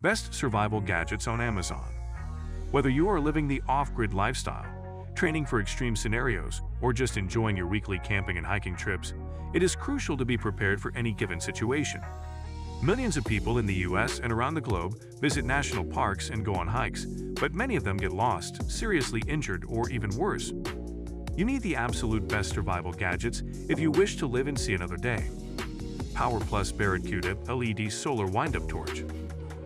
Best survival gadgets on Amazon. Whether you are living the off-grid lifestyle, training for extreme scenarios, or just enjoying your weekly camping and hiking trips, it is crucial to be prepared for any given situation. Millions of people in the US and around the globe visit national parks and go on hikes, but many of them get lost, seriously injured, or even worse. You need the absolute best survival gadgets if you wish to live and see another day. Power Plus Barracuda LED Solar Wind-Up Torch.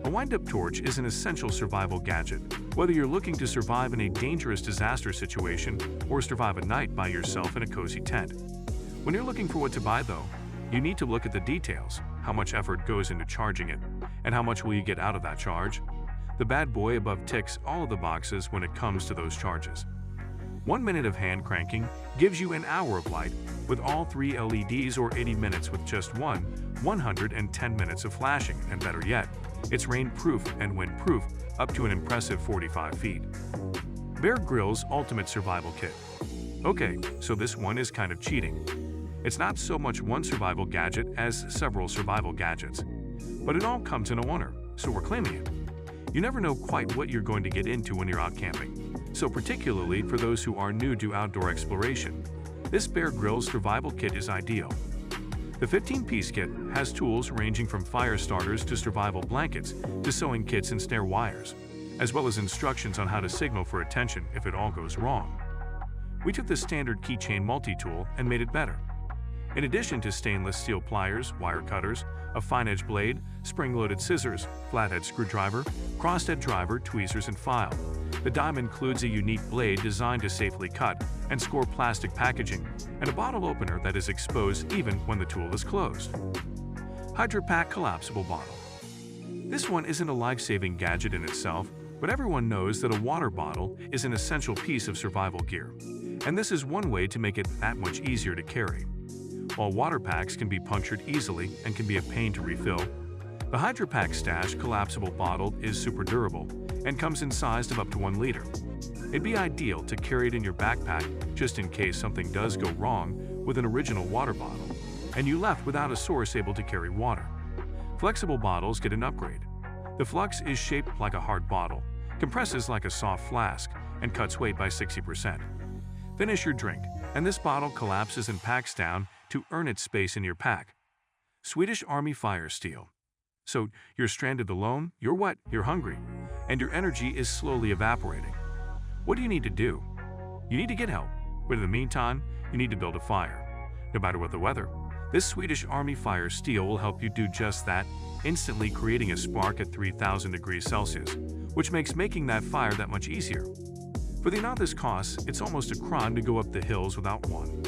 A wind-up torch is an essential survival gadget, whether you're looking to survive in a dangerous disaster situation or survive a night by yourself in a cozy tent. When you're looking for what to buy though, you need to look at the details, how much effort goes into charging it, and how much will you get out of that charge. The bad boy above ticks all of the boxes when it comes to those charges. 1 minute of hand cranking gives you an hour of light with all 3 LEDs, or 80 minutes with just one, 110 minutes of flashing, and better yet, it's rain-proof and wind-proof up to an impressive 45 feet. Bear Grylls Ultimate Survival Kit. Okay, so this one is kind of cheating. It's not so much one survival gadget as several survival gadgets. But it all comes in a oneer, so we're claiming it. You never know quite what you're going to get into when you're out camping, so particularly for those who are new to outdoor exploration, this Bear Grylls Survival Kit is ideal. The 15-piece kit has tools ranging from fire starters to survival blankets to sewing kits and snare wires, as well as instructions on how to signal for attention if it all goes wrong. We took the standard keychain multi-tool and made it better. In addition to stainless steel pliers, wire cutters, a fine-edge blade, spring-loaded scissors, flathead screwdriver, crosshead driver, tweezers, and file, the dime includes a unique blade designed to safely cut and score plastic packaging, and a bottle opener that is exposed even when the tool is closed. HydroPack Collapsible Bottle. This one isn't a life-saving gadget in itself, but everyone knows that a water bottle is an essential piece of survival gear, and this is one way to make it that much easier to carry. While water packs can be punctured easily and can be a pain to refill, the HydroPack Stash collapsible bottle is super durable and comes in size of up to 1 liter. It'd be ideal to carry it in your backpack just in case something does go wrong with an original water bottle and you left without a source able to carry water. Flexible bottles get an upgrade. The Flux is shaped like a hard bottle, compresses like a soft flask, and cuts weight by 60%. Finish your drink, and this bottle collapses and packs down to earn its space in your pack. Swedish Army Fire Steel. So you're stranded alone, you're wet, you're hungry, and your energy is slowly evaporating. What do you need to do? You need to get help, but in the meantime, you need to build a fire. No matter what the weather, this Swedish Army Fire Steel will help you do just that, instantly creating a spark at 3000 degrees Celsius, which makes making that fire that much easier. For the amount this costs, it's almost a crime to go up the hills without one.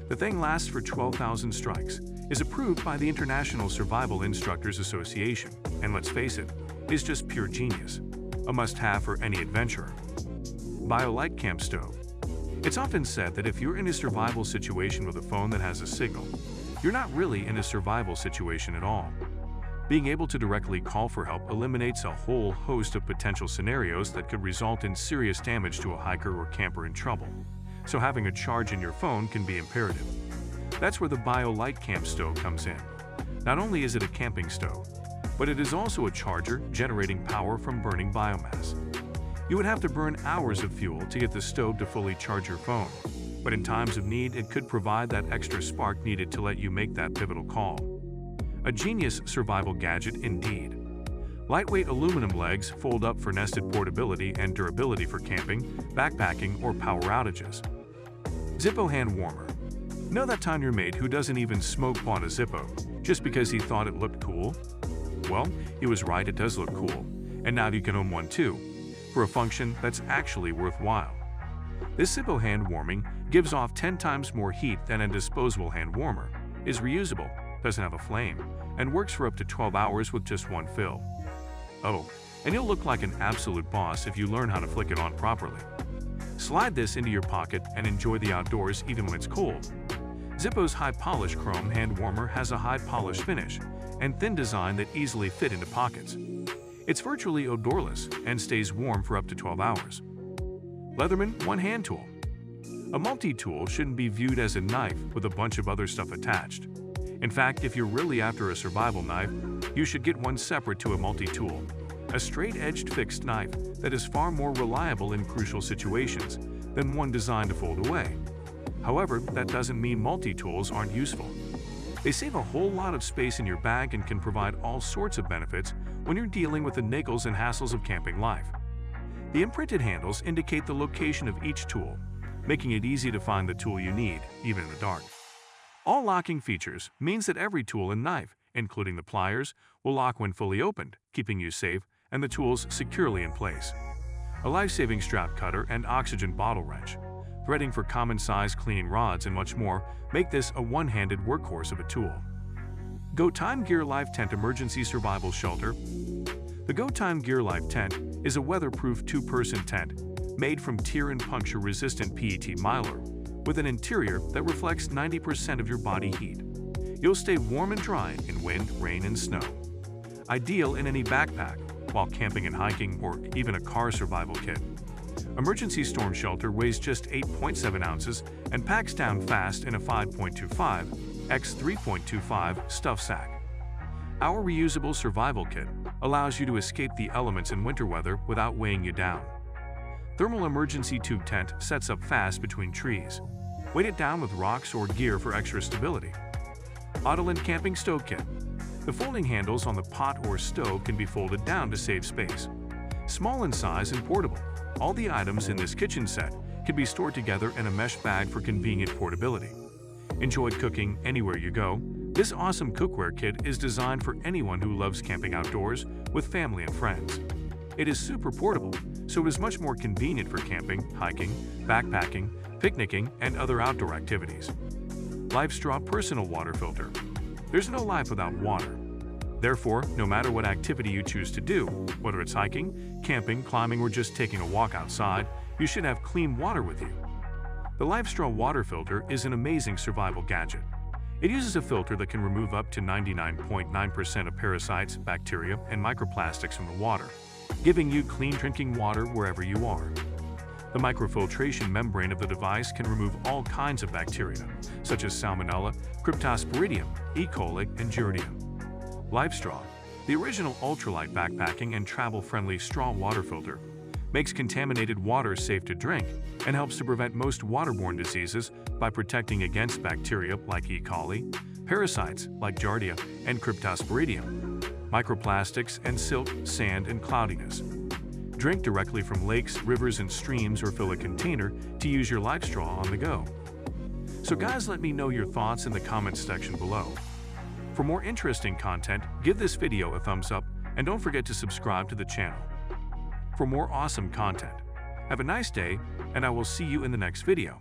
The thing lasts for 12,000 strikes, is approved by the International Survival Instructors Association, and let's face it, is just pure genius. A must-have for any adventurer. BioLite Camp Stove. It's often said that if you're in a survival situation with a phone that has a signal, you're not really in a survival situation at all. Being able to directly call for help eliminates a whole host of potential scenarios that could result in serious damage to a hiker or camper in trouble. So having a charge in your phone can be imperative. That's where the BioLite Camp Stove comes in. Not only is it a camping stove, but it is also a charger generating power from burning biomass. You would have to burn hours of fuel to get the stove to fully charge your phone, but in times of need it could provide that extra spark needed to let you make that pivotal call. A genius survival gadget indeed. Lightweight aluminum legs fold up for nested portability and durability for camping, backpacking, or power outages. Zippo Hand Warmer. Know that time your mate who doesn't even smoke bought a Zippo just because he thought it looked cool? Well, he was right, it does look cool, and now you can own one too, for a function that's actually worthwhile. This Zippo hand warming gives off 10 times more heat than a disposable hand warmer, is reusable, doesn't have a flame, and works for up to 12 hours with just one fill. Oh, and you'll look like an absolute boss if you learn how to flick it on properly. Slide this into your pocket and enjoy the outdoors even when it's cold. Zippo's high polish chrome hand warmer has a high polish finish and thin design that easily fit into pockets. It's virtually odorless and stays warm for up to 12 hours. Leatherman One Hand Tool. A multi-tool shouldn't be viewed as a knife with a bunch of other stuff attached. In fact, if you're really after a survival knife, you should get one separate to a multi-tool. a straight-edged fixed knife that is far more reliable in crucial situations than one designed to fold away. However, that doesn't mean multi-tools aren't useful. They save a whole lot of space in your bag and can provide all sorts of benefits when you're dealing with the niggles and hassles of camping life. The imprinted handles indicate the location of each tool, making it easy to find the tool you need, even in the dark. All locking features means that every tool and knife, including the pliers, will lock when fully opened, keeping you safe and the tools securely in place. A life-saving strap cutter and oxygen bottle wrench, threading for common-size cleaning rods and much more make this a one-handed workhorse of a tool. GoTime Gear Life Tent Emergency Survival Shelter. The GoTime Gear Life Tent is a weatherproof two-person tent made from tear and puncture-resistant PET mylar with an interior that reflects 90% of your body heat. You'll stay warm and dry in wind, rain, and snow. Ideal in any backpack, while camping and hiking, or even a car survival kit. Emergency Storm Shelter weighs just 8.7 ounces and packs down fast in a 5.25 x 3.25 stuff sack. Our reusable survival kit allows you to escape the elements in winter weather without weighing you down. Thermal Emergency Tube Tent sets up fast between trees. Weight it down with rocks or gear for extra stability. Autoland Camping Stove Kit. The folding handles on the pot or stove can be folded down to save space. Small in size and portable, all the items in this kitchen set can be stored together in a mesh bag for convenient portability. Enjoy cooking anywhere you go. This awesome cookware kit is designed for anyone who loves camping outdoors with family and friends. It is super portable, so it is much more convenient for camping, hiking, backpacking, picnicking, and other outdoor activities. LifeStraw Personal Water Filter. There's no life without water. Therefore, no matter what activity you choose to do, whether it's hiking, camping, climbing, or just taking a walk outside, you should have clean water with you. The LifeStraw Water Filter is an amazing survival gadget. It uses a filter that can remove up to 99.9% of parasites, bacteria, and microplastics from the water, giving you clean drinking water wherever you are. The microfiltration membrane of the device can remove all kinds of bacteria, such as Salmonella, Cryptosporidium, E. coli, and Giardia. LifeStraw, the original ultralight backpacking and travel-friendly straw water filter, makes contaminated water safe to drink and helps to prevent most waterborne diseases by protecting against bacteria like E. coli, parasites like Giardia and Cryptosporidium, microplastics and silt, sand, and cloudiness. Drink directly from lakes, rivers, and streams, or fill a container to use your LifeStraw on the go. So guys, let me know your thoughts in the comments section below. For more interesting content, give this video a thumbs up and don't forget to subscribe to the channel. For more awesome content, have a nice day, and I will see you in the next video.